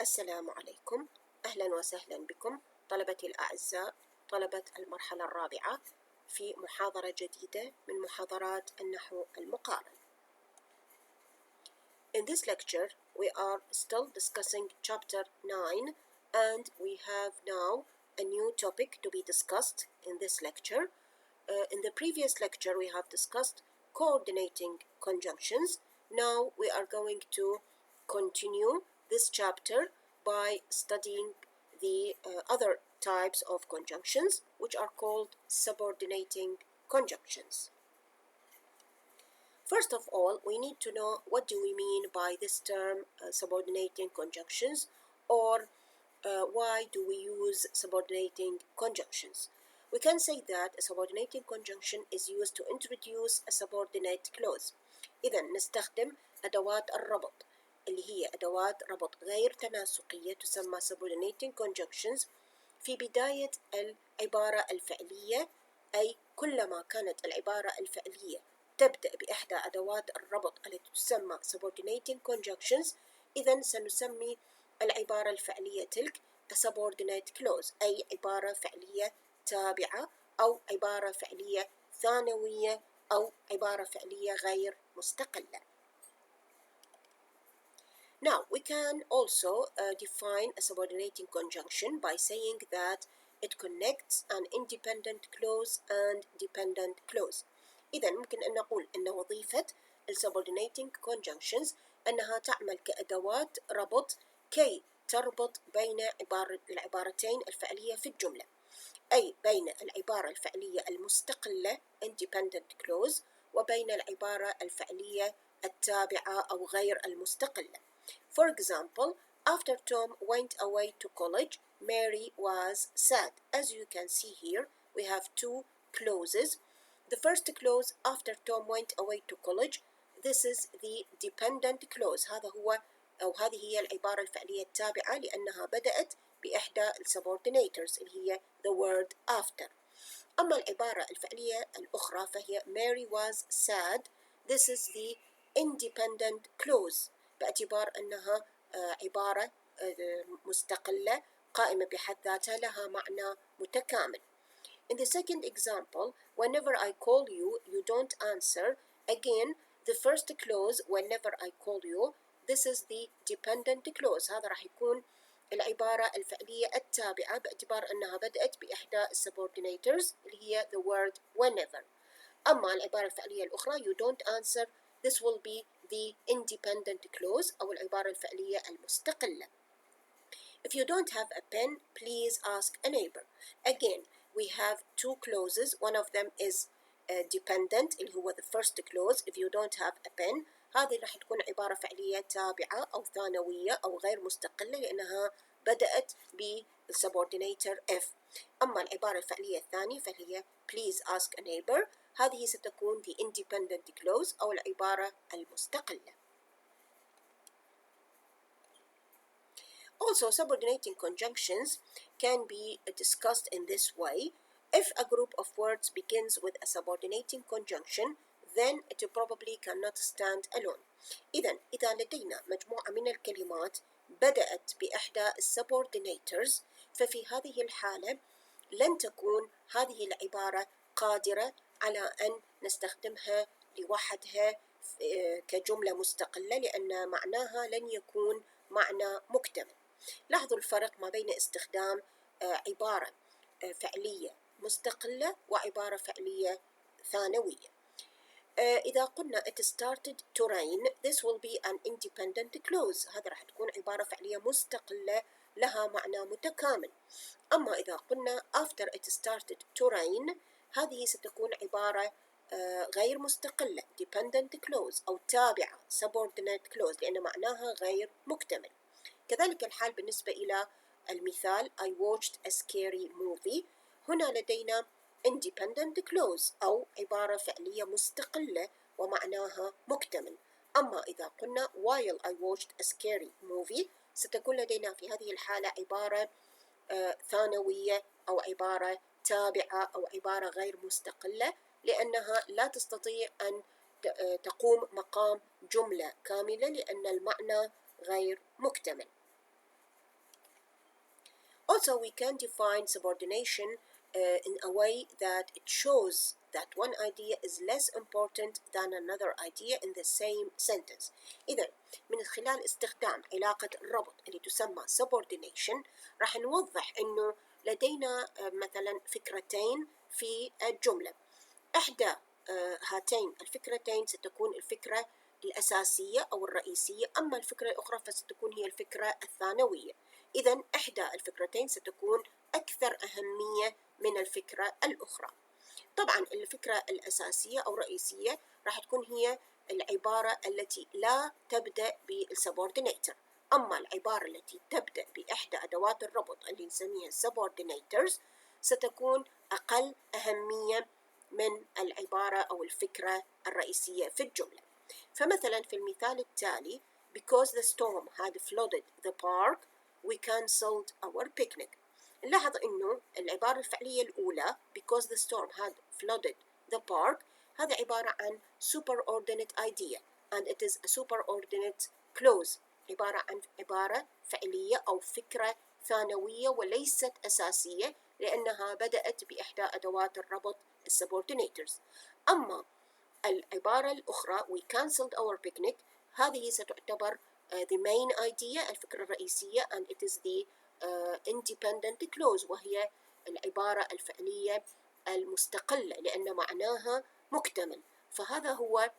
السلام عليكم، أهلا وسهلا بكم طلبتي الأعزاء، طلبة المرحلة الرابعة في محاضرة جديدة من محاضرات النحو المقارن. In this lecture, we are still discussing chapter 9 and we have now a new topic to be discussed in this lecture. In the previous lecture, we have discussed coordinating conjunctions. Now we are going to continue this chapter by studying the other types of conjunctions, which are called subordinating conjunctions. First of all, we need to know what do we mean by this term subordinating conjunctions, or why do we use subordinating conjunctions. We can say that a subordinating conjunction is used to introduce a subordinate clause. إذا نستخدم أدوات الربط اللي هي أدوات ربط غير تناسقية تسمى subordinating conjunctions في بداية العبارة الفعلية، أي كلما كانت العبارة الفعلية تبدأ بإحدى أدوات الربط التي تسمى subordinating conjunctions، إذا سنسمي العبارة الفعلية تلك a subordinate clause، أي عبارة فعلية تابعة أو عبارة فعلية ثانوية أو عبارة فعلية غير مستقلة. Now, we can also define a subordinating conjunction by saying that it connects an independent clause and dependent clause. إذا ممكن أن نقول أن وظيفة subordinating conjunctions أنها تعمل كأدوات ربط كي تربط بين العبارتين الفعلية في الجملة، أي بين العبارة الفعلية المستقلة independent clause وبين العبارة الفعلية التابعة أو غير المستقلة. For example, after Tom went away to college, Mary was sad. As you can see here, we have two clauses. The first clause, after Tom went away to college, this is the dependent clause. هذه هي العبارة الفعلية التابعة لأنها بدأت بإحدى subordinators اللي هي the word after. أما العبارة الفعلية الأخرى فهي Mary was sad. This is the independent clause باعتبار أنها عبارة مستقلة قائمة بحد ذاتها لها معنى متكامل. In the second example, whenever I call you, you don't answer. Again, the first clause, whenever I call you, this is the dependent clause. هذا راح يكون العبارة الفعلية التابعة باعتبار أنها بدأت بإحدى subordinators اللي هي the word whenever. أما العبارة الفعلية الأخرى you don't answer, this will be the independent clause أو العبارة الفعلية المستقلة. If you don't have a pen, please ask a neighbor. Again, we have two clauses. One of them is dependent اللي هو the first clause. If you don't have a pen, هذه راح تكون عبارة فعلية تابعة أو ثانوية أو غير مستقلة لأنها بدأت بالsubordinator F. أما العبارة الفعلية الثانية فهي please ask a neighbor. هذه ستكون the independent clause أو العبارة المستقلة. Also, subordinating conjunctions can be discussed in this way. If a group of words begins with a subordinating conjunction, then it probably cannot stand alone. إذا لدينا مجموعة من الكلمات بدأت بإحدى subordinators، ففي هذه الحالة لن تكون هذه العبارة قادرة على أن نستخدمها لوحدها كجملة مستقلة لأن معناها لن يكون معنى مكتمل. لاحظوا الفرق ما بين استخدام عبارة فعلية مستقلة وعبارة فعلية ثانوية. إذا قلنا it started to rain, this will be an independent clause. هذا راح تكون عبارة فعلية مستقلة لها معنى متكامل. أما إذا قلنا after it started to rain، هذه ستكون عبارة غير مستقلة dependent clause أو تابعة subordinate clause لأن معناها غير مكتمل. كذلك الحال بالنسبة إلى المثال I watched a scary movie. هنا لدينا independent clause أو عبارة فعلية مستقلة ومعناها مكتمل. أما إذا قلنا while I watched a scary movie ستكون لدينا في هذه الحالة عبارة ثانوية أو عبارة تابعة أو عبارة غير مستقلة لأنها لا تستطيع أن تقوم مقام جملة كاملة لأن المعنى غير مكتمل. Also, we can define subordination in a way that it shows that one idea is less important than another idea in the same sentence. إذا من خلال استخدام علاقة الربط اللي تسمى subordination راح نوضح إنه لدينا مثلا فكرتين في الجملة. إحدى هاتين الفكرتين ستكون الفكرة الأساسية أو الرئيسية، أما الفكرة الأخرى فستكون هي الفكرة الثانوية. إذن إحدى الفكرتين ستكون أكثر أهمية من الفكرة الأخرى. طبعا الفكرة الأساسية أو الرئيسية راح تكون هي العبارة التي لا تبدأ بالسبوردينيتر، أما العبارة التي تبدأ بإحدى أدوات الربط اللي نسميها subordinators ستكون أقل أهمية من العبارة أو الفكرة الرئيسية في الجملة. فمثلا في المثال التالي because the storm had flooded the park we cancelled our picnic. نلاحظ إنه العبارة الفعلية الأولى because the storm had flooded the park هذا عبارة عن superordinate idea and it is a superordinate clause، عبارة عن عبارة فعلية أو فكرة ثانوية وليست أساسية لأنها بدأت بإحدى أدوات الربط subordinators. أما العبارة الأخرى we cancelled our picnic هذه ستعتبر the main idea الفكرة الرئيسية and it is the independent clause وهي العبارة الفعلية المستقلة لأن معناها مكتمل. فهذا هو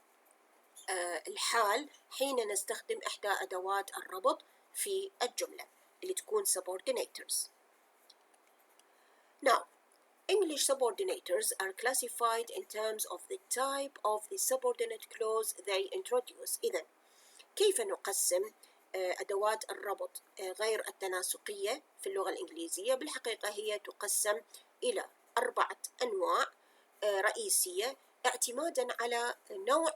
الحال حين نستخدم إحدى أدوات الربط في الجملة اللي تكون subordinators. Now, English subordinators are classified in terms of the type of the subordinate clause they introduce. إذن كيف نقسم أدوات الربط غير التناسقية في اللغة الإنجليزية؟ بالحقيقة هي تقسم إلى 4 أنواع رئيسية اعتمادا على نوع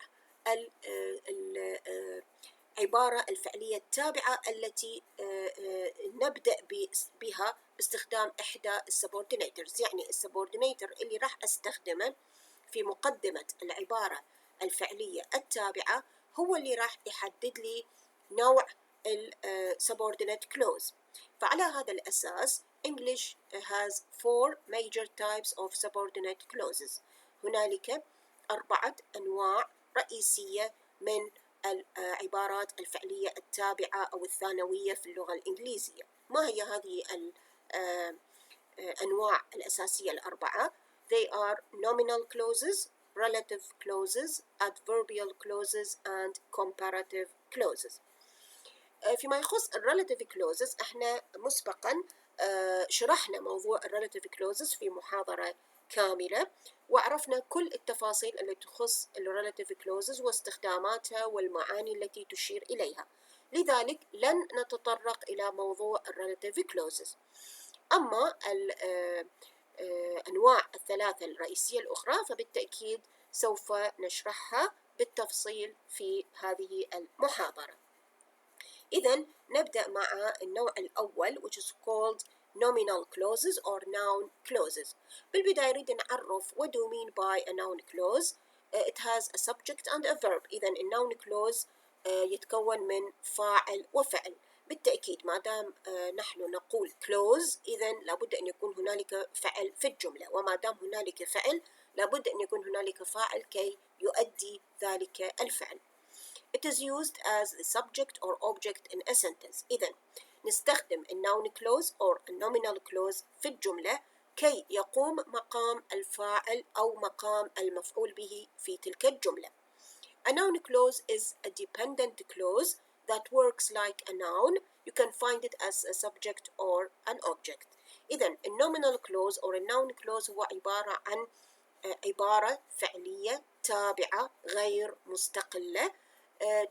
العبارة الفعلية التابعة التي نبدأ بها باستخدام إحدى السبوردينيترز. يعني السبوردينيتر اللي راح أستخدمه في مقدمة العبارة الفعلية التابعة هو اللي راح يحدد لي نوع subordinate clause. فعلى هذا الأساس English has 4 major types of subordinate clauses. هنالك 4 أنواع رئيسية من العبارات الفعلية التابعة أو الثانوية في اللغة الإنجليزية. ما هي هذه الأنواع الأساسية ال4؟ They are nominal clauses, relative clauses, adverbial clauses and comparative clauses. فيما يخص relative clauses احنا مسبقا شرحنا موضوع relative clauses في محاضرة كاملة وعرفنا كل التفاصيل التي تخص relative clauses واستخداماتها والمعاني التي تشير إليها، لذلك لن نتطرق إلى موضوع relative clauses. أما الأنواع الثلاثة الرئيسية الأخرى فبالتأكيد سوف نشرحها بالتفصيل في هذه المحاضرة. إذن نبدأ مع النوع الأول which is called nominal clauses or noun clauses. بالبداية نريد نعرف what do you mean by a noun clause. It has a subject and a verb. إذن noun clause يتكون من فاعل وفعل. بالتأكيد ما دام نحن نقول clause إذن لابد أن يكون هنالك فعل في الجملة، وما دام هنالك فعل لابد أن يكون هنالك فاعل كي يؤدي ذلك الفعل. It is used as the subject or object in a sentence. إذن نستخدم noun clause or nominal clause في الجملة كي يقوم مقام الفاعل أو مقام المفعول به في تلك الجملة. A noun clause is a dependent clause that works like a noun. You can find it as a subject or an object. إذن nominal clause or a noun clause هو عبارة عن عبارة فعلية تابعة غير مستقلة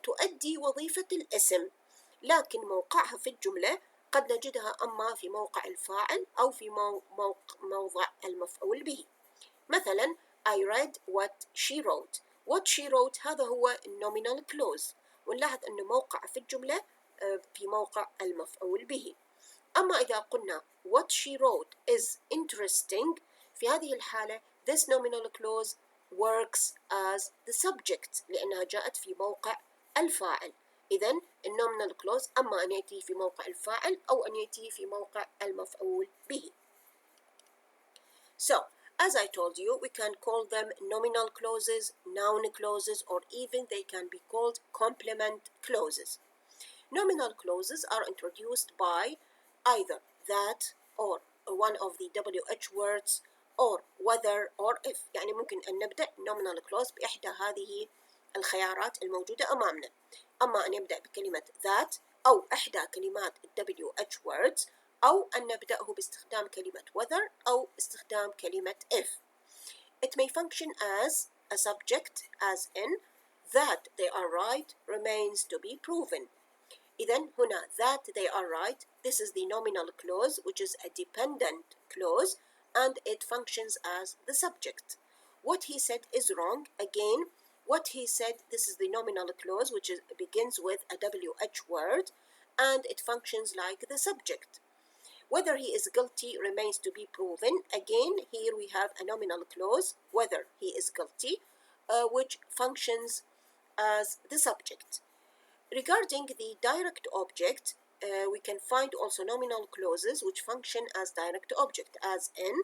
تؤدي وظيفة الاسم، لكن موقعها في الجملة قد نجدها أما في موقع الفاعل أو في موضع المفعول به. مثلا I read what she wrote. What she wrote هذا هو nominal clause، ونلاحظ أن موقع في الجملة في موقع المفعول به. أما إذا قلنا what she wrote is interesting في هذه الحالة this nominal clause works as the subject لأنها جاءت في موقع الفاعل. إذن النومينال كلوز، أما أن يأتي في موقع الفاعل أو أن يأتي في موقع المفعول به. So, as I told you, we can call them nominal clauses, noun clauses, or even they can be called complement clauses. Nominal clauses are introduced by either that or one of the WH words or whether or if. يعني ممكن أن نبدأ nominal clause بإحدى هذه الخيارات الموجودة أمامنا. أما أن يبدأ بكلمة that أو إحدى كلمات WH words أو أن نبدأه باستخدام كلمة whether أو استخدام كلمة if. It may function as a subject as in that they are right remains to be proven. إذن هنا that they are right, this is the nominal clause which is a dependent clause and it functions as the subject. What he said is wrong. Again, what he said, this is the nominal clause which begins with a WH word and it functions like the subject. Whether he is guilty remains to be proven. Again, here we have a nominal clause, whether he is guilty, which functions as the subject. Regarding the direct object, we can find also nominal clauses which function as direct object, as in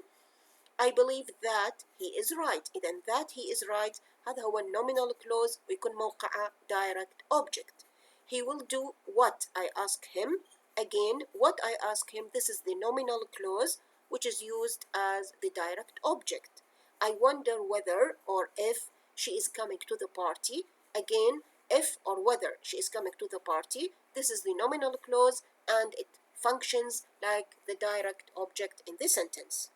I believe that he is right. إذن that he is right هذا هو nominal clause ويكون موقعه direct object. He will do what I ask him. Again, what I ask him, this is the nominal clause which is used as the direct object. I wonder whether or if she is coming to the party. Again, if or whether she is coming to the party, this is the nominal clause and it functions like the direct object in the sentence.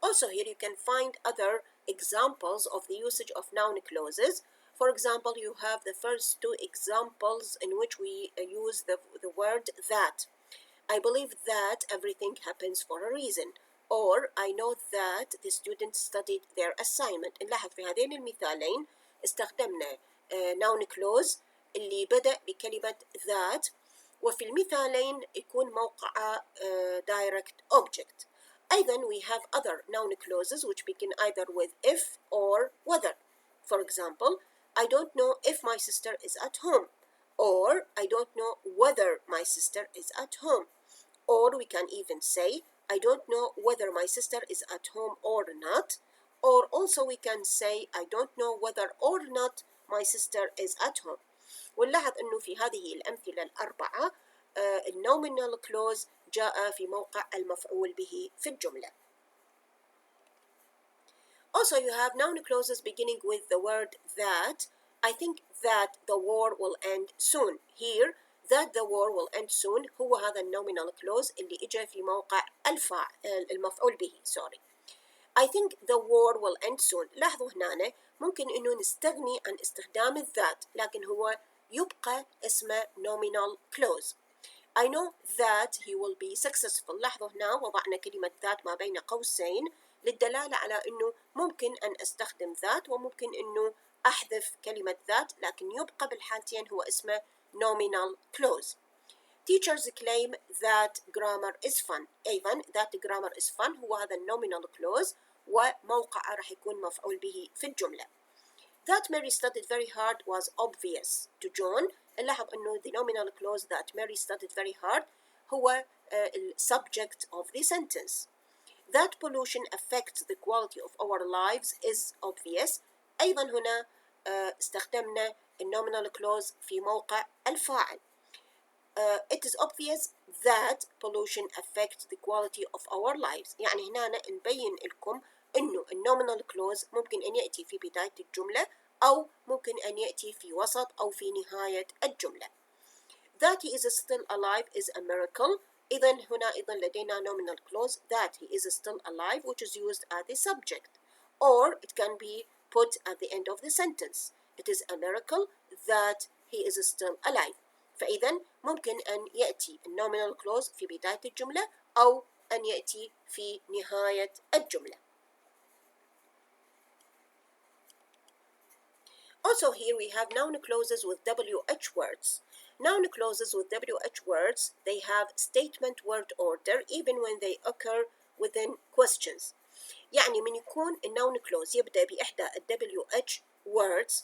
Also here you can find other examples of the usage of noun clauses. For example, you have the first two examples in which we use the word that. I believe that everything happens for a reason. Or I know that the students studied their assignment. نلاحظ في هذين المثالين استخدمنا noun clause اللي بدأ بكلمة that وفي المثالين يكون موقعه direct object. أيضا we have other noun clauses which begin either with if or whether. For example, I don't know if my sister is at home, or I don't know whether my sister is at home. Or we can even say, I don't know whether my sister is at home or not. Or also we can say, I don't know whether or not my sister is at home. ونلاحظ أنه في هذه الأمثلة الأربعة الnominal clause جاء في موقع المفعول به في الجملة. Also you have noun clauses beginning with the word that. I think that the war will end soon. Here that the war will end soon هو هذا nominal clause اللي إجا في موقع المفعول به. Sorry. I think the war will end soon. لاحظوا هنا ممكن إنه نستغني عن استخدام الذات لكن هو يبقى اسمه nominal clause. I know that he will be successful. لاحظوا هنا وضعنا كلمة that ما بين قوسين للدلالة على أنه ممكن أن أستخدم that وممكن أنه أحذف كلمة that لكن يبقى بالحالتين هو اسمه nominal clause. Teachers claim that grammar is fun. أيضا that grammar is fun هو هذا nominal clause وموقعه راح يكون مفعول به في الجملة. That Mary studied very hard was obvious to John. نلاحظ أنه the nominal clause that Mary studied very hard هو subject of the sentence. That pollution affects the quality of our lives is obvious. أيضا هنا استخدمنا nominal clause في موقع الفاعل. It is obvious that pollution affects the quality of our lives. يعني هنا نبين لكم إنه nominal clause ممكن أن يأتي في بداية الجملة أو ممكن أن يأتي في وسط أو في نهاية الجملة. That he is still alive is a miracle. إذن هنا أيضا لدينا nominal clause that he is still alive which is used as the subject. Or it can be put at the end of the sentence. It is a miracle that he is still alive. فإذا ممكن أن يأتي nominal clause في بداية الجملة أو أن يأتي في نهاية الجملة. Also here we have noun clauses with WH words. Noun clauses with WH words, they have statement word order even when they occur within questions. يعني من يكون الnoun clause يبدأ بإحدى WH words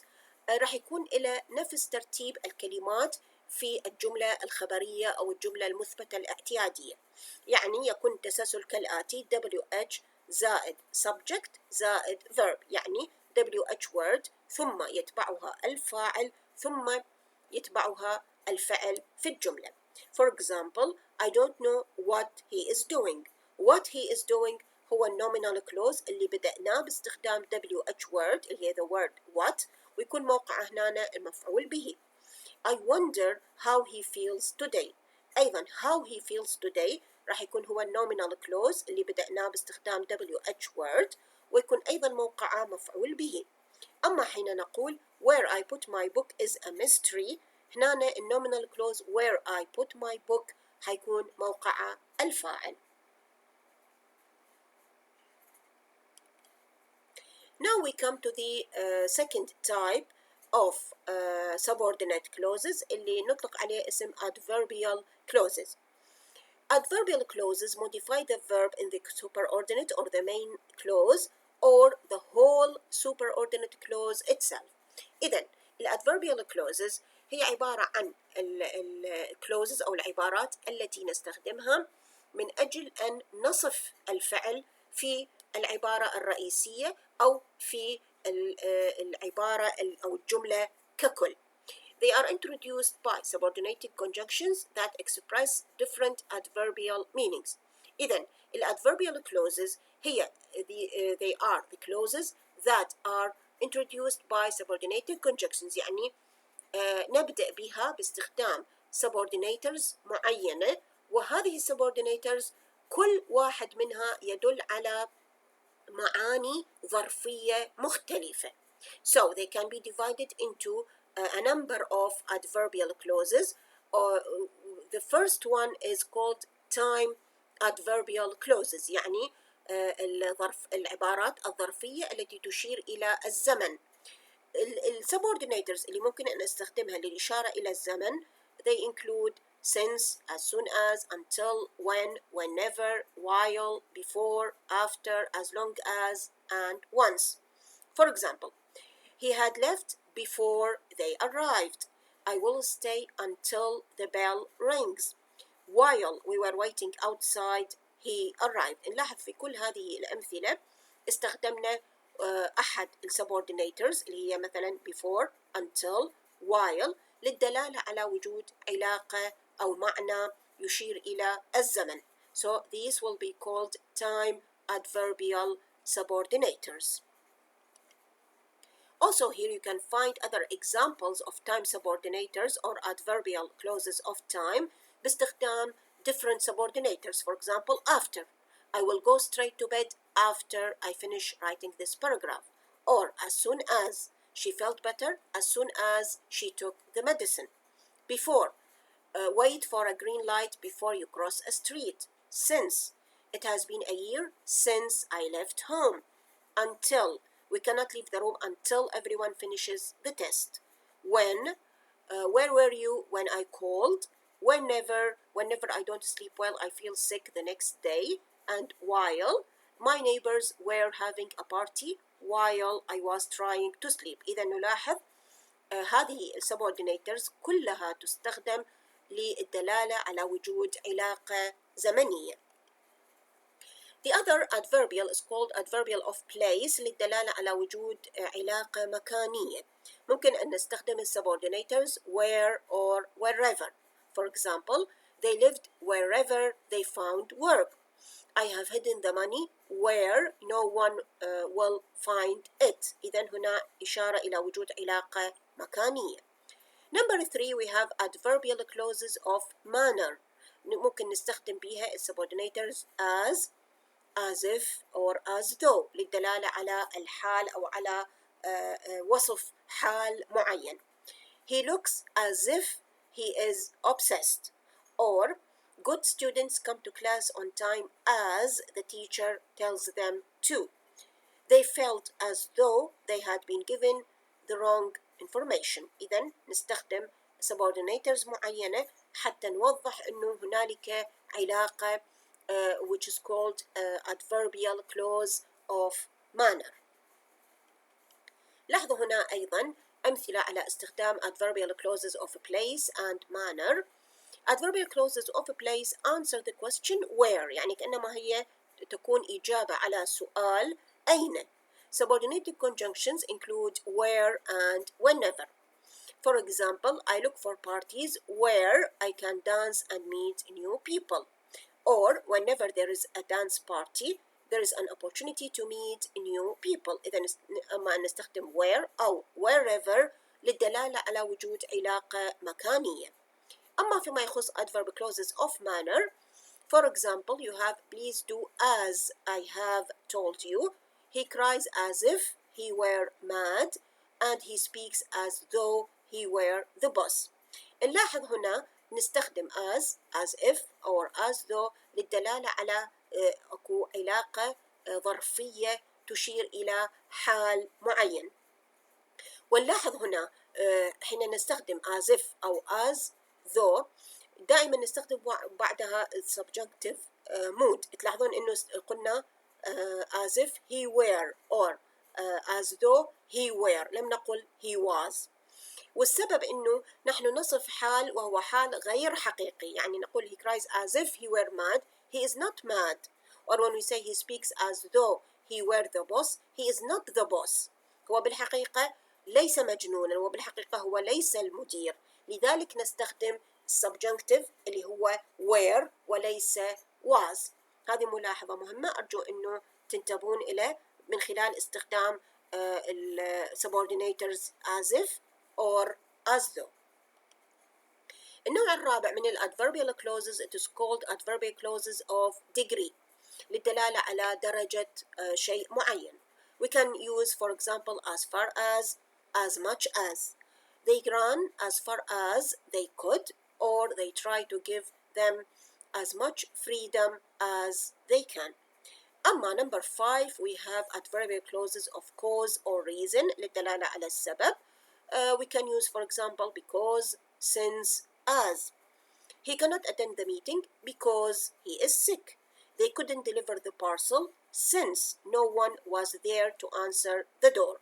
راح يكون إلى نفس ترتيب الكلمات في الجملة الخبرية أو الجملة المثبتة الاعتيادية. يعني يكون التسلسل كالآتي: WH زائد subject زائد verb، يعني WH word ثم يتبعها الفاعل ثم يتبعها الفعل في الجملة. For example, I don't know what he is doing. What he is doing هو الnominal clause اللي بدأناه باستخدام WH word اللي هي the word what، ويكون موقعه هنا المفعول به. I wonder how he feels today. أيضا how he feels today راح يكون هو الnominal clause اللي بدأناه باستخدام WH word، ويكون أيضا موقعه مفعول به. أما حين نقول where I put my book is a mystery، هنا الnominal clause where I put my book حيكون موقعه الفاعل. Now we come to the second type of subordinate clauses اللي نطلق عليه اسم adverbial clauses. Adverbial clauses modify the verb in the superordinate or the main clause or the whole superordinate clause itself. إذن الadverbial clauses هي عبارة عن clauses أو العبارات التي نستخدمها من أجل أن نصف الفعل في العبارة الرئيسية أو في العبارة أو الجملة ككل. They are introduced by subordinating conjunctions that express different adverbial meanings. إذن الadverbial clauses هي they are the clauses that are introduced by subordinating conjunctions، يعني نبدأ بها باستخدام subordinators معينة، وهذه subordinators كل واحد منها يدل على معاني ظرفية مختلفة. So they can be divided into a number of adverbial clauses. The first one is called time adverbial clauses، يعني العبارات الظرفية التي تشير إلى الزمن. السبوردينيتورز اللي ممكن أن نستخدمها للإشارة إلى الزمن they include since, as soon as, until, when, whenever, while, before, after, as long as, and once. For example, he had left before they arrived. I will stay until the bell rings. While we were waiting outside, he arrived. نلاحظ في كل هذه الأمثلة استخدمنا أحد السبوردينيتورز اللي هي مثلا before, until, while للدلالة على وجود علاقة أو معنى يشير إلى الزمن. So these will be called time adverbial subordinators. Also here you can find other examples of time subordinators or adverbial clauses of time باستخدام different subordinators. For example, after. I will go straight to bed after I finish writing this paragraph. Or as soon as. She felt better as soon as she took the medicine. Before. Wait for a green light before you cross a street. Since. It has been a year since I left home. Until. We cannot leave the room until everyone finishes the test. When. Where were you when I called? Whenever I don't sleep well, I feel sick the next day. And while my neighbors were having a party while I was trying to sleep. إذا نلاحظ هذه subordinators كلها تستخدم للدلالة على وجود علاقة زمنية. The other adverbial is called adverbial of place للدلالة على وجود علاقة مكانية. ممكن أن نستخدم subordinators where or wherever. For example, they lived wherever they found work. I have hidden the money where no one will find it. إذن هنا إشارة إلى وجود علاقة مكانية. Number 3 we have adverbial clauses of manner. ممكن نستخدم بها subordinators as if or as though للدلالة على الحال أو على وصف حال معين. He looks as if he is obsessed. Or good students come to class on time as the teacher tells them to. They felt as though they had been given the wrong information. إذن نستخدم subordinators معينة حتى نوضح أنه هنالك علاقة which is called adverbial clause of manner. لاحظوا هنا أيضا أمثلة على استخدام adverbial clauses of place and manner. Adverbial clauses of place answer the question where، يعني كأنما هي تكون إجابة على سؤال أين. Subordinating conjunctions include where and whenever. For example, I look for parties where I can dance and meet new people. Or whenever there is a dance party, there is an opportunity to meet new people. إذا أما نستخدم where أو wherever للدلالة على وجود علاقة مكانية. أما فيما يخص adverb clauses of manner, for example, you have please do as I have told you. He cries as if he were mad, and he speaks as though he were the boss. نلاحظ هنا نستخدم as if or as though للدلالة على أكو علاقة ظرفية تشير إلى حال معين. ونلاحظ هنا حين نستخدم as if أو as though دائما نستخدم بعدها subjunctive mood. تلاحظون إنه قلنا as if he were or as though he were، لم نقل he was. والسبب إنه نحن نصف حال وهو حال غير حقيقي، يعني نقول he cries as if he were mad. He is not mad. Or when we say he speaks as though he were the boss, he is not the boss. هو بالحقيقة ليس مجنونا، وبالحقيقة هو ليس المدير. لذلك نستخدم subjunctive اللي هو were وليس was. هذه ملاحظة مهمة أرجو أنه تنتبهون إليه من خلال استخدام subordinators as if or as though. النوع الرابع من adverbial clauses it is called adverbial clauses of degree للدلالة على درجة شيء معين. We can use for example as far as much as. They run as far as they could, or they try to give them as much freedom as they can. أما number 5 we have adverbial clauses of cause or reason للدلالة على السبب. We can use for example because, since, as. He cannot attend the meeting because he is sick. They couldn't deliver the parcel since no one was there to answer the door.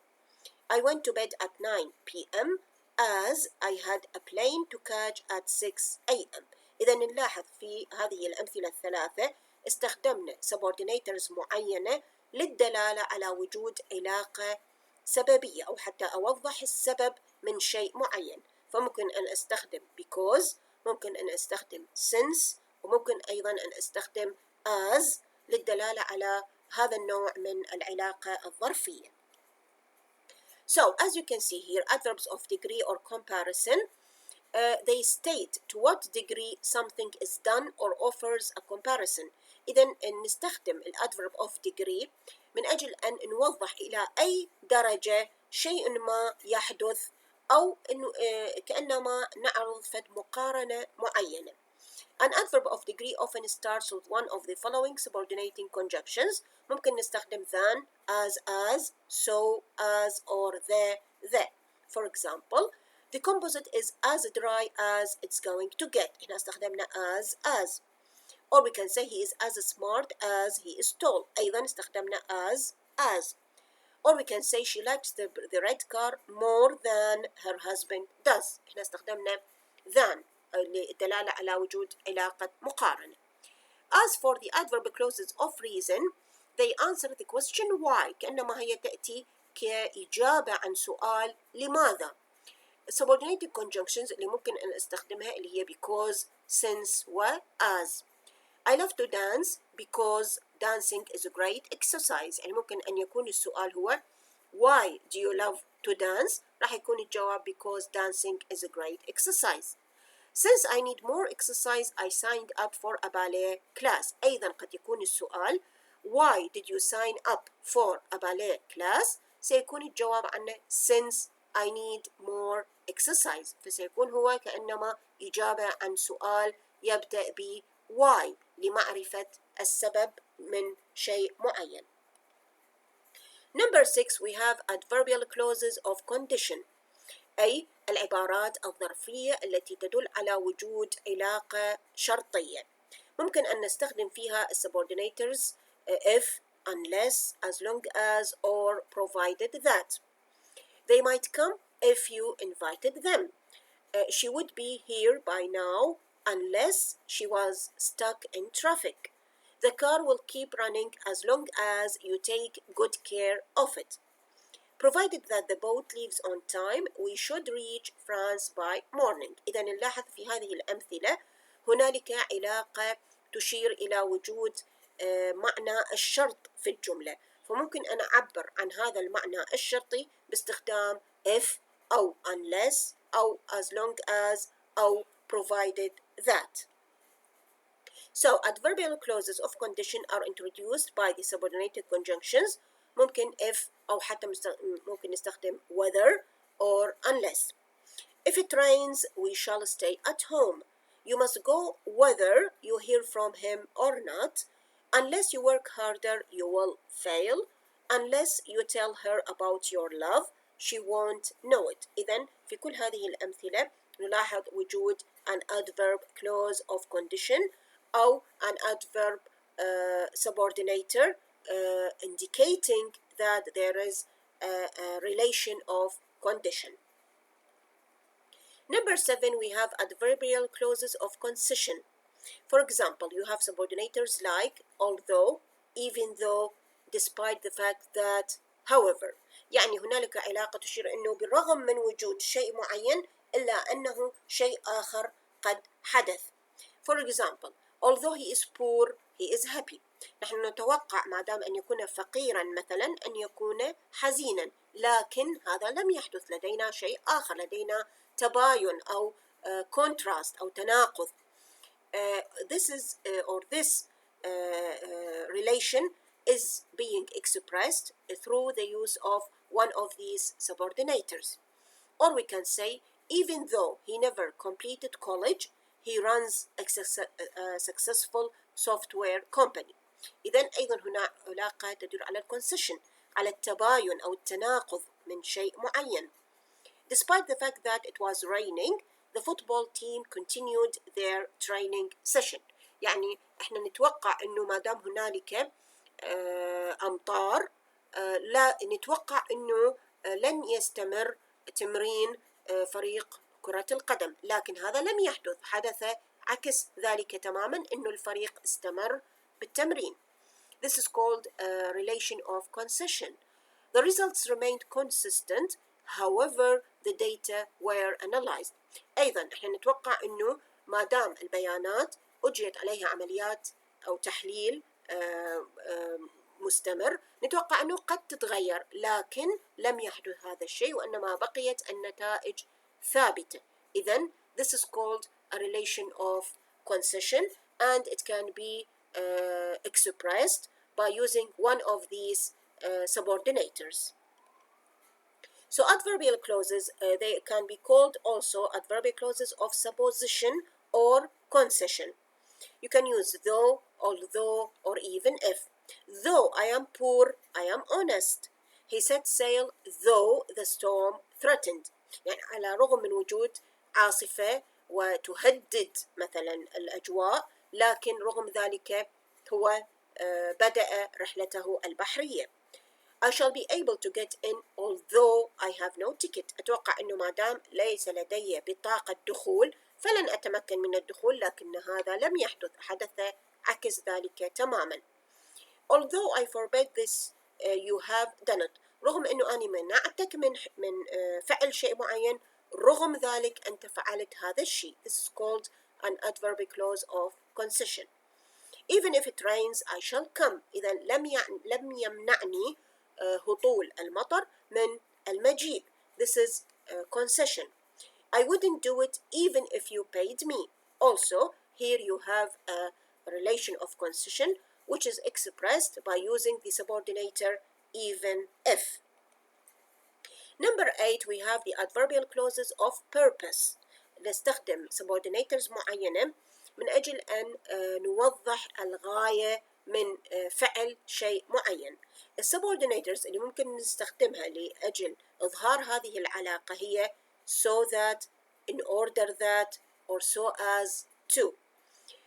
I went to bed at 9 p.m. as I had a plane to catch at 6 a.m. إذا نلاحظ في هذه الأمثلة الثلاثة استخدمنا subordinators معينة للدلالة على وجود علاقة سببية أو حتى أوضح السبب من شيء معين. فممكن أن أستخدم because، ممكن أن أستخدم since، وممكن أيضا أن أستخدم as للدلالة على هذا النوع من العلاقة الظرفية. So, as you can see here, adverbs of degree or comparison, they state to what degree something is done or offers a comparison. إذا نستخدم الادverb of degree من أجل أن نوضح إلى أي درجة شيء ما يحدث، أو إنه كأنما نعرض فد مقارنة معينة. An adverb of degree often starts with one of the following subordinating conjunctions. ممكن نستخدم than, as, so, as, or the. For example, the composite is as dry as it's going to get. هنا استخدمنا as. Or we can say he is as smart as he is tall. أيضا استخدمنا as. Or we can say she likes the red car more than her husband does. هنا استخدمنا than للدلالة على وجود علاقة مقارنة. As for the adverb clauses of reason, they answer the question why، كأنما هي تأتي كإجابة عن سؤال لماذا. Subordinating conjunctions اللي ممكن أن أستخدمها اللي هي because, since و as. I love to dance because dancing is a great exercise. يعني ممكن أن يكون السؤال هو why do you love to dance؟ راح يكون الجواب because dancing is a great exercise. Since I need more exercise, I signed up for a ballet class. أيضا قد يكون السؤال why did you sign up for a ballet class؟ سيكون الجواب عنه since I need more exercise. فسيكون هو كأنما إجابة عن سؤال يبدأ ب why لمعرفة السبب من شيء معين. Number 6 we have adverbial clauses of condition، أي العبارات الظرفية التي تدل على وجود علاقة شرطية. ممكن أن نستخدم فيها subordinators if, unless, as long as, or provided that. They might come if you invited them. She would be here by now unless she was stuck in traffic. The car will keep running as long as you take good care of it. Provided that the boat leaves on time, we should reach France by morning. إذا نلاحظ في هذه الأمثلة هنالك علاقة تشير إلى وجود معنى الشرط في الجملة، فممكن أنا أعبر عن هذا المعنى الشرطي باستخدام if أو unless أو as long as أو provided that. So adverbial clauses of condition are introduced by the subordinated conjunctions. ممكن if أو حتى ممكن نستخدم whether or unless. If it rains, we shall stay at home. You must go whether you hear from him or not. Unless you work harder, you will fail. Unless you tell her about your love, she won't know it. إذن في كل هذه الأمثلة نلاحظ وجود an adverb clause of condition أو an adverb subordinator indicating that there is a relation of condition. Number 7, we have adverbial clauses of concession. For example, you have subordinators like although, even though, despite the fact that, however. يعني هنالك علاقة تشير أنه بالرغم من وجود شيء معين إلا أنه شيء آخر قد حدث. For example, although he is poor, he is happy. نحن نتوقع ما دام أن يكون فقيرا مثلا أن يكون حزينا، لكن هذا لم يحدث. لدينا شيء آخر، لدينا تباين أو contrast أو تناقض. This relation is being expressed through the use of one of these subordinators. Or we can say, even though he never completed college, he runs a successful software company. إذن أيضا هنا علاقة تدل على الكونسيشن، على التباين أو التناقض من شيء معين. Despite the fact that it was raining, the football team continued their training session. يعني احنا نتوقع انه ما دام هنالك امطار لا نتوقع انه لن يستمر تمرين فريق كرة القدم، لكن هذا لم يحدث. حدث عكس ذلك تماما، انه الفريق استمر بالتمرين. This is called a relation of concession. The results remained consistent, however the data were analyzed. أيضا احنا نتوقع انه ما دام البيانات أجريت عليها عمليات أو تحليل مستمر، نتوقع أنه قد تتغير، لكن لم يحدث هذا الشيء وإنما بقيت النتائج ثابتة. إذن this is called a relation of concession, and it can be expressed by using one of these subordinators. So adverbial clauses, they can be called also adverbial clauses of supposition or concession. You can use though, although, or even if. Though I am poor, I am honest. He set sail though the storm threatened. يعني على رغم من وجود عاصفة وتهدد مثلا الأجواء، لكن رغم ذلك هو بدأ رحلته البحرية. I shall be able to get in although I have no ticket. أتوقع أنه ما دام ليس لدي بطاقة دخول فلن أتمكن من الدخول، لكن هذا لم يحدث، حدث عكس ذلك تماما. Although I forbid this, you have done it. رغم أنه أنا منعتك من فعل شيء معين، رغم ذلك أنت فعلت هذا الشيء. This is called an adverbial clause of concession. Even if it rains, I shall come. إذا لم يمنعني هطول المطر من المجيء. This is concession. I wouldn't do it even if you paid me. Also, here you have a relation of concession which is expressed by using the subordinator even if. Number 8, we have the adverbial clauses of purpose. نستخدم subordinators معينة من أجل أن نوضح الغاية من فعل شيء معين. السبوردينيترز اللي ممكن نستخدمها لأجل إظهار هذه العلاقة هي so that, in order that, or so as to.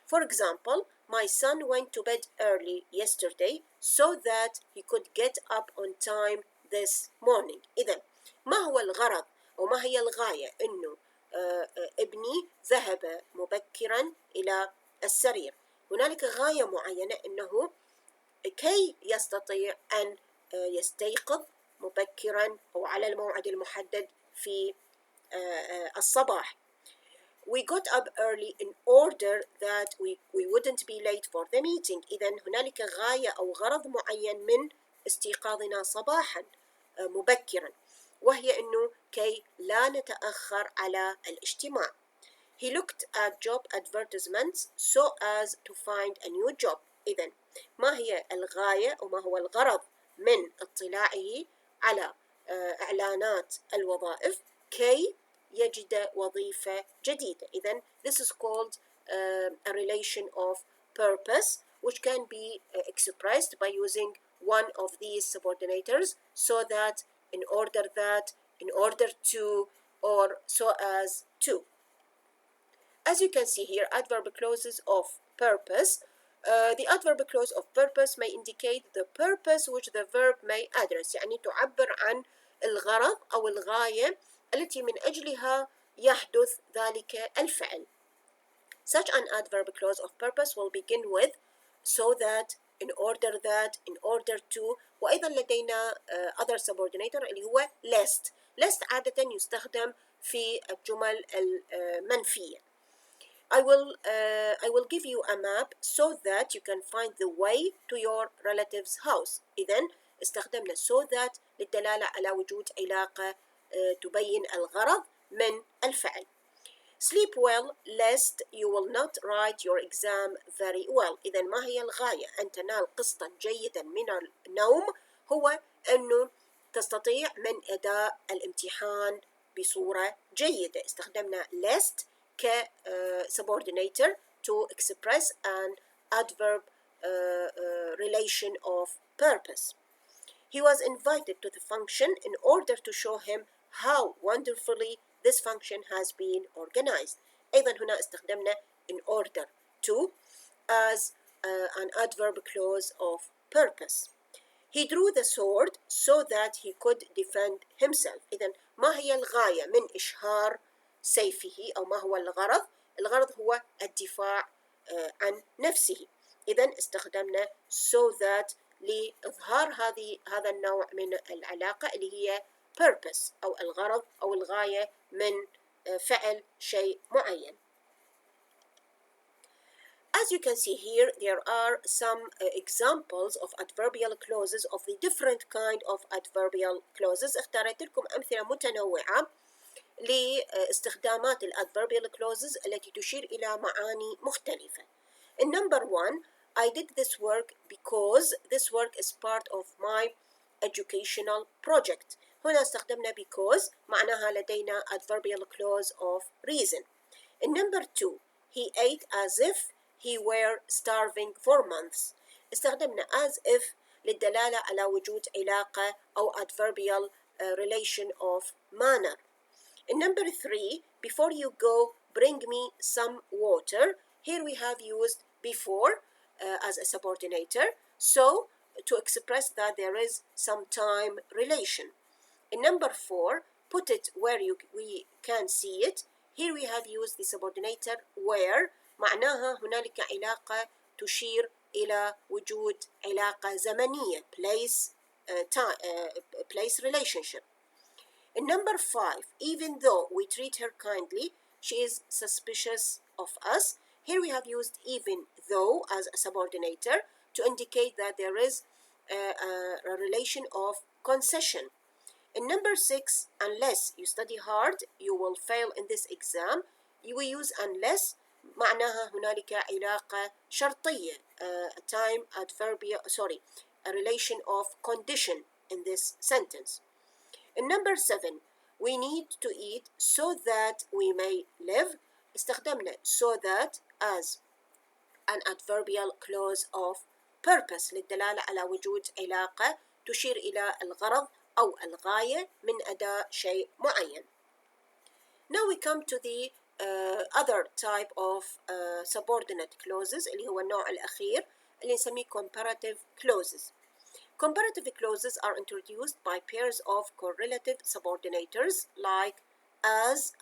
For example, my son went to bed early yesterday so that he could get up on time this morning. إذن ما هو الغرض وما هي الغاية؟ إنه ابني ذهب مبكرا إلى السرير. هنالك غاية معينة إنه كي يستطيع أن يستيقظ مبكرا أو على الموعد المحدد في الصباح. We got up early in order that we wouldn't be late for the meeting. إذن هنالك غاية أو غرض معين من استيقاظنا صباحا مبكرا، وهي أنه كي لا نتأخر على الاجتماع. He looked at job advertisements so as to find a new job. إذن ما هي الغاية وما هو الغرض من اطلاعه على إعلانات الوظائف؟ كي يجد وظيفة جديدة. إذن this is called a relation of purpose, which can be expressed by using one of these subordinators, so that, in order that, in order to, or so as to. As you can see here, adverb clauses of purpose. The adverb clause of purpose may indicate the purpose which the verb may address. يعني تعبر عن الغرض أو الغاية التي من أجلها يحدث ذلك الفعل. Such an adverb clause of purpose will begin with so that, in order that, in order to. وأيضا لدينا other subordinator اللي هو lest. lest عادة يستخدم في الجمل المنفية. I will give you a map so that you can find the way to your relative's house. إذن استخدمنا so that للدلالة على وجود علاقة تبين الغرض من الفعل. Sleep well lest you will not write your exam very well. إذن ما هي الغاية؟ أن تنال قسطا جيدا من النوم، هو أنه تستطيع من أداء الامتحان بصورة جيدة. استخدمنا lest subordinator to express an adverb relation of purpose. He was invited to the function in order to show him how wonderfully this function has been organized. أيضا هنا استخدمنا in order to as an adverb clause of purpose. He drew the sword so that he could defend himself. إذن ما هي الغاية من إشهار سيفه أو ما هو الغرض؟ الغرض هو الدفاع عن نفسه. إذن استخدمنا so that لإظهار هذا النوع من العلاقة اللي هي purpose أو الغرض أو الغاية من فعل شيء معين. As you can see here, there are some examples of adverbial clauses of the different kind of adverbial clauses. اخترت لكم أمثلة متنوعة لاستخدامات الادverbial clauses التي تشير إلى معاني مختلفة. In number one, I did this work because this work is part of my educational project. هنا استخدمنا because معناها لدينا adverbial clause of reason. In number two, he ate as if he were starving for months. استخدمنا as if للدلالة على وجود علاقة أو adverbial relation of manner. In number three, before you go, bring me some water. Here we have used before as a subordinator, so to express that there is some time relation. In number four, put it where we can see it. Here we have used the subordinator where معناها هنالك علاقة تشير إلى وجود علاقة زمنية place relationship. In number five, even though we treat her kindly, she is suspicious of us. Here we have used even though as a subordinator to indicate that there is a relation of concession. In number six, unless you study hard, you will fail in this exam. We use unless معناها هنالك علاقة شرطية, a relation of condition in this sentence. In number seven, we need to eat so that we may live. استخدمنا so that as an adverbial clause of purpose للدلالة على وجود علاقة تشير إلى الغرض أو الغاية من أداء شيء معين. Now we come to the other type of subordinate clauses اللي هو النوع الأخير اللي نسميه comparative clauses. Comparative clauses are introduced by pairs of correlative subordinators like as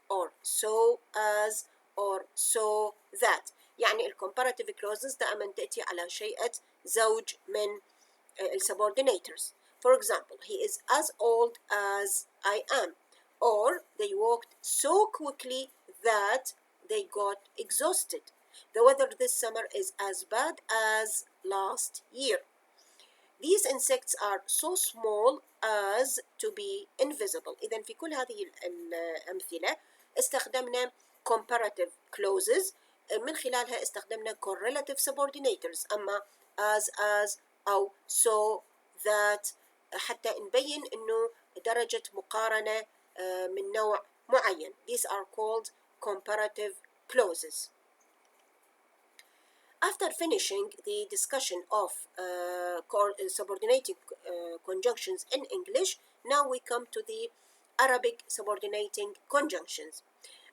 or so as or so that. يعني ال comparative clauses دائما تأتي على شيئة زوج من ال subordinators. For example, he is as old as I am, or they walked so quickly that they got exhausted. The weather this summer is as bad as last year. These insects are so small as to be invisible. إذن في كل هذه الأمثلة استخدمنا comparative clauses، من خلالها استخدمنا correlative subordinators، أما as أو so that، حتى نبين إنه درجة مقارنة من نوع معين. These are called comparative clauses. After finishing the discussion of subordinating conjunctions in English, now we come to the Arabic subordinating conjunctions.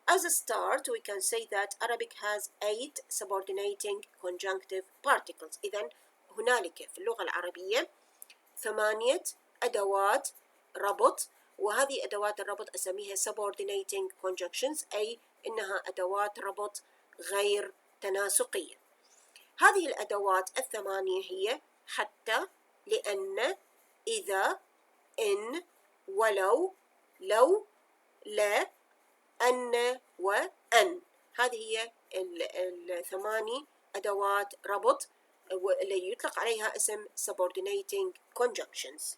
As a start, we can say that Arabic has 8 subordinating conjunctive particles. إذن هنالك في اللغة العربية 8 أدوات ربط، وهذه أدوات الربط أسميها subordinating conjunctions، أي إنها أدوات ربط غير تناسقية. هذه الأدوات الثمانية هي حتى، لأن، إذا، إن، ولو، لو، لا، أن، وأن. هذه هي الثماني أدوات ربط اللي يطلق عليها اسم subordinating conjunctions.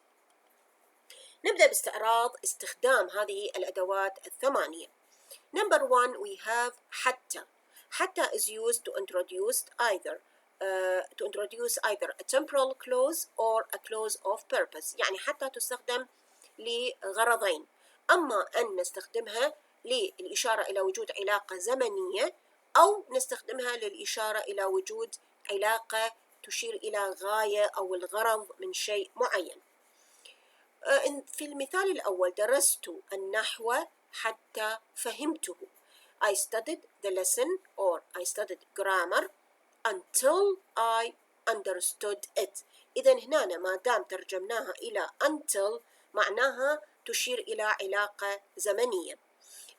نبدأ باستعراض استخدام هذه الأدوات الثمانية. Number 1, we have حتى. حتى is used to introduce either a temporal clause or a clause of purpose. يعني حتى تستخدم لغرضين، أما أن نستخدمها للإشارة إلى وجود علاقة زمنية، أو نستخدمها للإشارة إلى وجود علاقة تشير إلى غاية أو الغرض من شيء معين. في المثال الأول درست النحو حتى فهمته. I studied the lesson or I studied grammar until I understood it. إذن هنا ما دام ترجمناها إلى until معناها تشير إلى علاقة زمنية.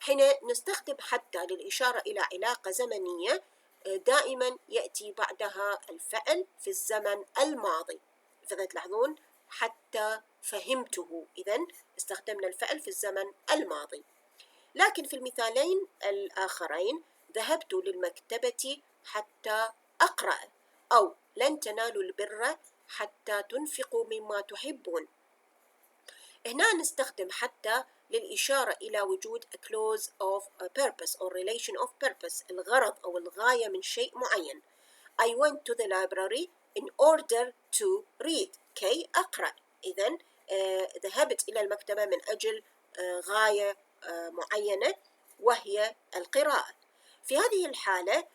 حين نستخدم حتى للإشارة إلى علاقة زمنية دائما يأتي بعدها الفعل في الزمن الماضي. إذا تلاحظون حتى فهمته، إذن استخدمنا الفعل في الزمن الماضي. لكن في المثالين الآخرين ذهبت للمكتبة حتى أقرأ، أو لن تنالوا البر حتى تنفقوا مما تحبون. هنا نستخدم حتى للإشارة إلى وجود a clause of purpose or relation of purpose، الغرض أو الغاية من شيء معين. I went to the library in order to read، كي أقرأ. إذن ذهبت إلى المكتبة من أجل غاية معينة وهي القراءة. في هذه الحالة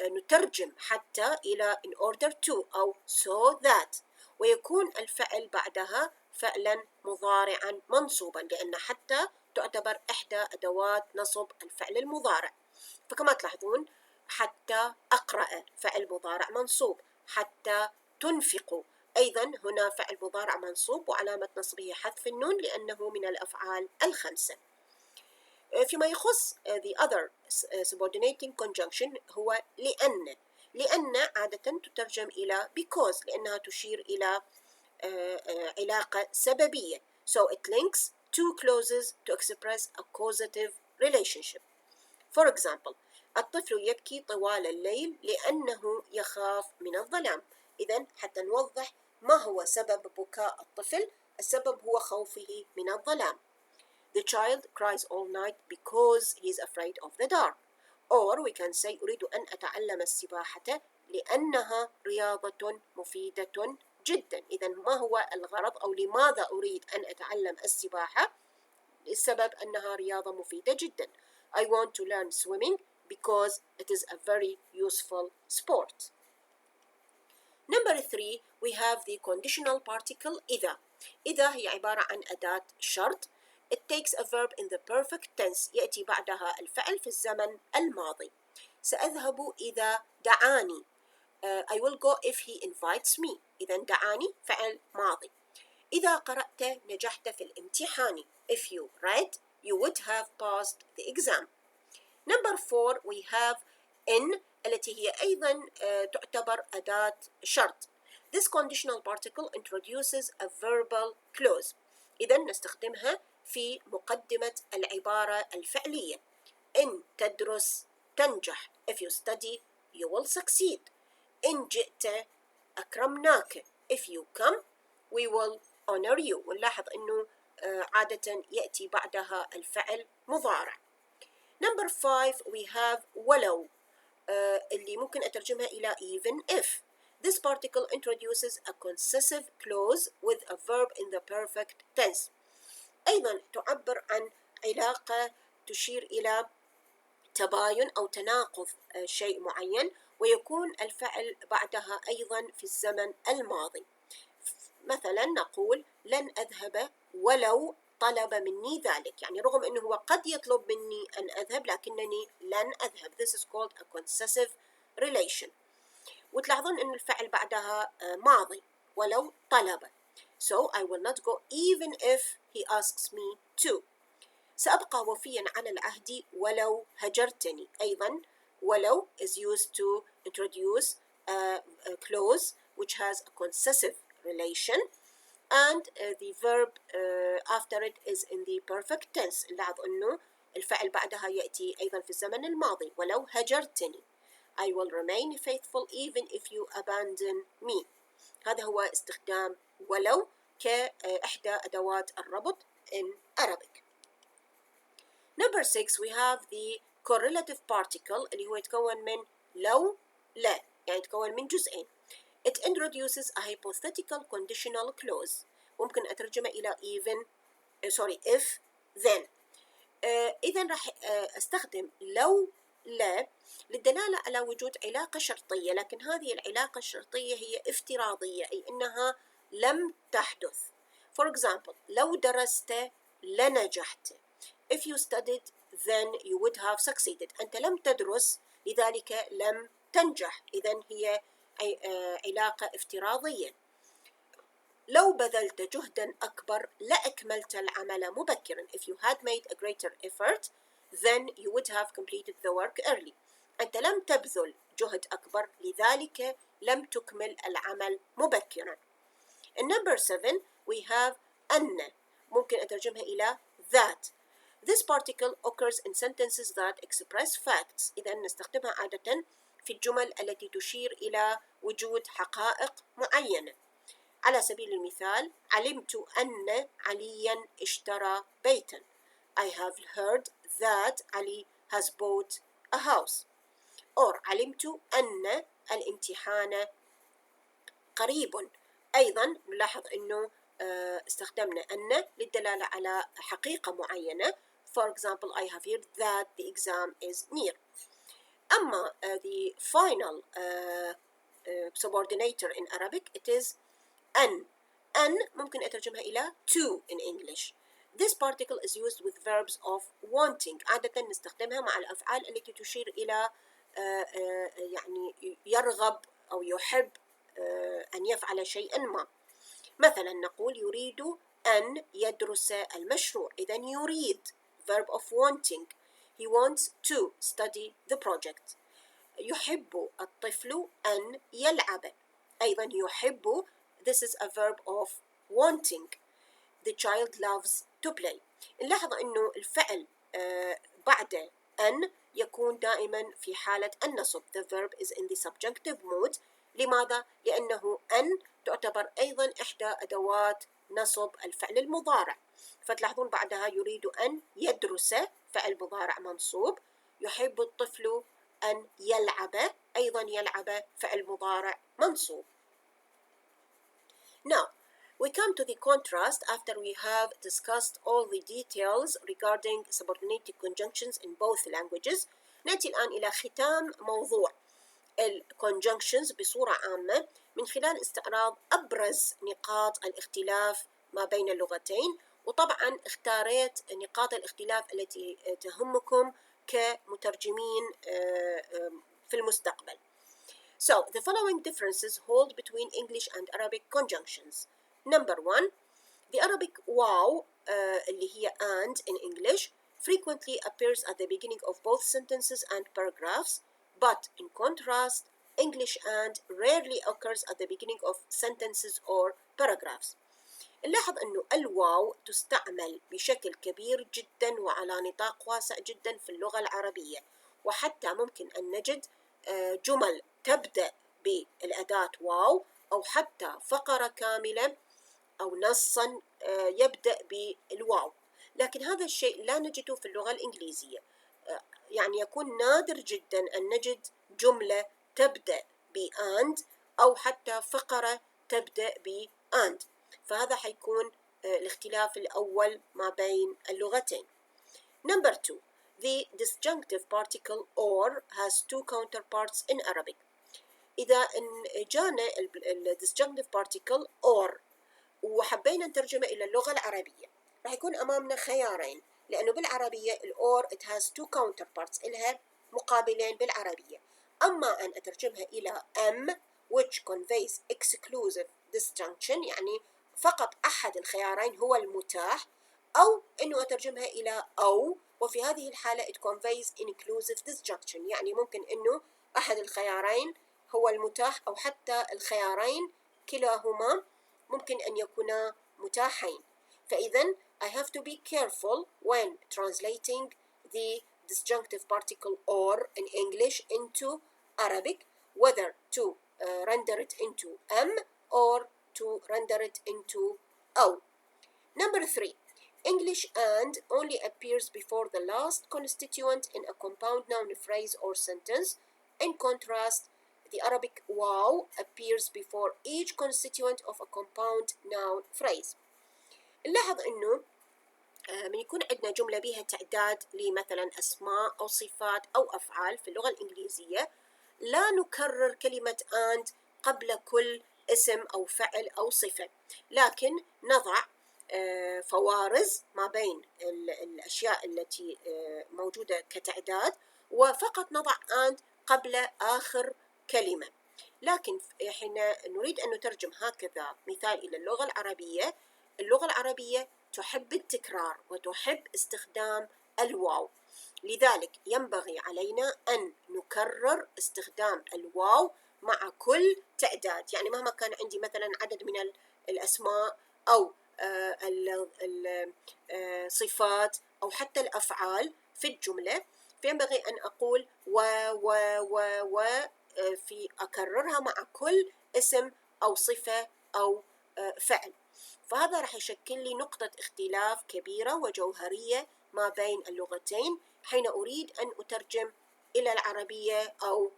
نترجم حتى إلى in order to أو so that، ويكون الفعل بعدها فعلا مضارعا منصوبا، لأن حتى تعتبر إحدى أدوات نصب الفعل المضارع. فكما تلاحظون حتى أقرأ فعل مضارع منصوب، حتى تنفقوا أيضا هنا فعل مضارع منصوب وعلامة نصبه حذف النون لأنه من الأفعال الخمسة. فيما يخص the other subordinating conjunction هو لأن. لأن عادة تترجم إلى because لأنها تشير إلى علاقة سببية. So it links two clauses to express a causative relationship. For example, الطفل يبكي طوال الليل لأنه يخاف من الظلام. إذن حتى نوضح ما هو سبب بكاء الطفل، السبب هو خوفه من الظلام. The child cries all night because he is afraid of the dark. Or we can say أريد أن أتعلم السباحة لأنها رياضة مفيدة جدا. إذن ما هو الغرض أو لماذا أريد أن أتعلم السباحة؟ السبب أنها رياضة مفيدة جدا. I want to learn swimming because it is a very useful sport. Number 3, we have the conditional particle إذا. إذا هي عبارة عن أداة شرط. It takes a verb in the perfect tense، يأتي بعدها الفعل في الزمن الماضي. سأذهب إذا دعاني. I will go if he invites me. إذا دعاني فعل ماضي. إذا قرأت نجحت في الامتحان. If you read you would have passed the exam. Number 4 we have in التي هي أيضا تعتبر أداة شرط. This conditional particle introduces a verbal clause. إذا نستخدمها في مقدمة العبارة الفعلية. إن تدرس تنجح. If you study you will succeed. إن جئت أكرمناك. If you come we will honor you. ونلاحظ أنه عادة يأتي بعدها الفعل مضارع. Number 5 we have ولو اللي ممكن أترجمها إلى even if. This particle introduces a concessive clause with a verb in the perfect tense. أيضا تعبر عن علاقة تشير إلى تباين أو تناقض شيء معين، ويكون الفعل بعدها أيضا في الزمن الماضي. مثلا نقول لن أذهب ولو طلب مني ذلك، يعني رغم أنه هو قد يطلب مني أن أذهب لكنني لن أذهب. This is called a concessive relation. وتلاحظون أن الفعل بعدها ماضي ولو طلب. So I will not go even if he asks me to. سأبقى وفيا على العهد ولو هجرتني. أيضا ولو is used to introduce a clause which has a concessive relation and the verb after it is in the perfect tense. نلاحظ أنه الفعل بعدها يأتي أيضا في الزمن الماضي. ولو هجرتني I will remain faithful even if you abandon me. هذا هو استخدام ولو كإحدى أدوات الربط in Arabic. Number 6 we have the correlative particle اللي هو يتكون من لو لا، يعني يتكون من جزئين. It introduces a hypothetical conditional clause. ممكن أترجمه إلى if then. إذا راح أستخدم لو لا للدلالة على وجود علاقة شرطية، لكن هذه العلاقة الشرطية هي افتراضية، أي أنها لم تحدث. For example لو درست لنجحت. If you studied then you would have succeeded. أنت لم تدرس لذلك لم تنجح. إذن هي علاقة افتراضية. لو بذلت جهدا أكبر لأكملت العمل مبكرا. If you had made a greater effort then you would have completed the work early. أنت لم تبذل جهد أكبر لذلك لم تكمل العمل مبكرا. In number 7 we have أن. ممكن أترجمها إلى that. This particle occurs in sentences that express facts. إذا نستخدمها عادة في الجمل التي تشير إلى وجود حقائق معينة. على سبيل المثال علمت أن عليا اشترى بيتا. I have heard that Ali has bought a house. Or علمت أن الامتحان قريب. أيضا نلاحظ أنه استخدمنا أن للدلالة على حقيقة معينة. For example, I have heard that the exam is near. أما the final subordinator in Arabic it is أن. أن ممكن أترجمها إلى to in English. This particle is used with verbs of wanting. عادة نستخدمها مع الأفعال التي تشير إلى يعني يرغب أو يحب أن يفعل شيئا ما. مثلا نقول يريد أن يدرس المشروع. إذن يريد verb of wanting. He wants to study the project. يحب الطفل أن يلعب. أيضا يحب. This is a verb of wanting. The child loves to play. نلاحظ أنه الفعل بعد أن يكون دائما في حالة النصب. The verb is in the subjunctive mode. لماذا؟ لأنه أن تعتبر أيضا إحدى أدوات نصب الفعل المضارع. فتلاحظون بعدها يريد أن يدرس فعل مضارع منصوب. يحب الطفل أن يلعب. أيضا يلعب فعل مضارع منصوب. Now, we come to the contrast after we have discussed all the details regarding subordinating conjunctions in both languages. نأتي الآن إلى ختام موضوع الconjunctions بصورة عامة من خلال استعراض أبرز نقاط الاختلاف ما بين اللغتين، وطبعا اختاريت نقاط الاختلاف التي تهمكم كمترجمين في المستقبل. So, the following differences hold between English and Arabic conjunctions. Number 1, the Arabic واو اللي هي and in English frequently appears at the beginning of both sentences and paragraphs, but in contrast, English and rarely occurs at the beginning of sentences or paragraphs. نلاحظ أنه الواو تستعمل بشكل كبير جدا وعلى نطاق واسع جدا في اللغة العربية، وحتى ممكن أن نجد جمل تبدأ بالأداة واو، أو حتى فقرة كاملة أو نصا يبدأ بالواو. لكن هذا الشيء لا نجده في اللغة الإنجليزية. يعني يكون نادر جدا أن نجد جملة تبدأ and أو حتى فقرة تبدأ and. فهذا حيكون الاختلاف الأول ما بين اللغتين. Number 2. The disjunctive particle or has two counterparts in Arabic. إذا جانا disjunctive particle or وحبينا نترجمه إلى اللغة العربية، راح يكون أمامنا خيارين، لأنه بالعربية الأور it has two counterparts، إلها مقابلين بالعربية. أما أن أترجمها إلى am which conveys exclusive disjunction، يعني فقط أحد الخيارين هو المتاح، أو أنه أترجمها إلى أو، وفي هذه الحالة it conveys inclusive disjunction، يعني ممكن أنه أحد الخيارين هو المتاح أو حتى الخيارين كلاهما ممكن أن يكونا متاحين. فإذن I have to be careful when translating the disjunctive particle or in English into Arabic, whether to render it into am or to render it into أو. Number 3. English and only appears before the last constituent in a compound noun phrase or sentence. In contrast, the Arabic wow appears before each constituent of a compound noun phrase. نلاحظ إنه من يكون عندنا جملة بها تعداد لمثلا أسماء أو صفات أو أفعال في اللغة الإنجليزية، لا نكرر كلمة and قبل كل اسم أو فعل أو صفة، لكن نضع فوارز ما بين الأشياء التي موجودة كتعداد، وفقط نضع and قبل آخر كلمة. لكن حين نريد أن نترجم هكذا مثال إلى اللغة العربية، اللغة العربية تحب التكرار وتحب استخدام الواو، لذلك ينبغي علينا أن نكرر استخدام الواو مع كل تعداد. يعني مهما كان عندي مثلا عدد من الأسماء أو الصفات أو حتى الأفعال في الجملة، فينبغي أن أقول و في أكررها مع كل اسم أو صفة أو فعل. فهذا راح يشكل لي نقطة اختلاف كبيرة وجوهرية ما بين اللغتين حين أريد أن أترجم إلى العربية أو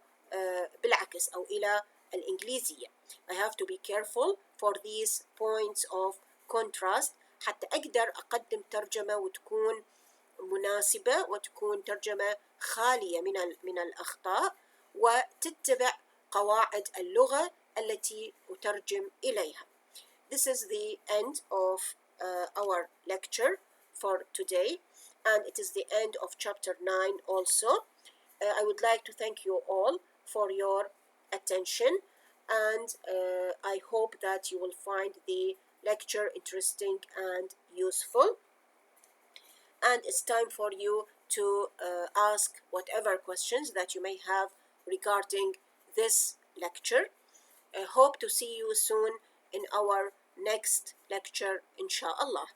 بالعكس أو إلى الإنجليزية. I have to be careful for these points of contrast حتى أقدر أقدم ترجمة وتكون مناسبة وتكون ترجمة خالية من الأخطاء وتتبع قواعد اللغة التي أترجم إليها. This is the end of our lecture for today, and it is the end of chapter 9 also. I would like to thank you all for your attention, and I hope that you will find the lecture interesting and useful. And it's time for you to ask whatever questions that you may have regarding this lecture. I hope to see you soon in our next lecture, inshallah.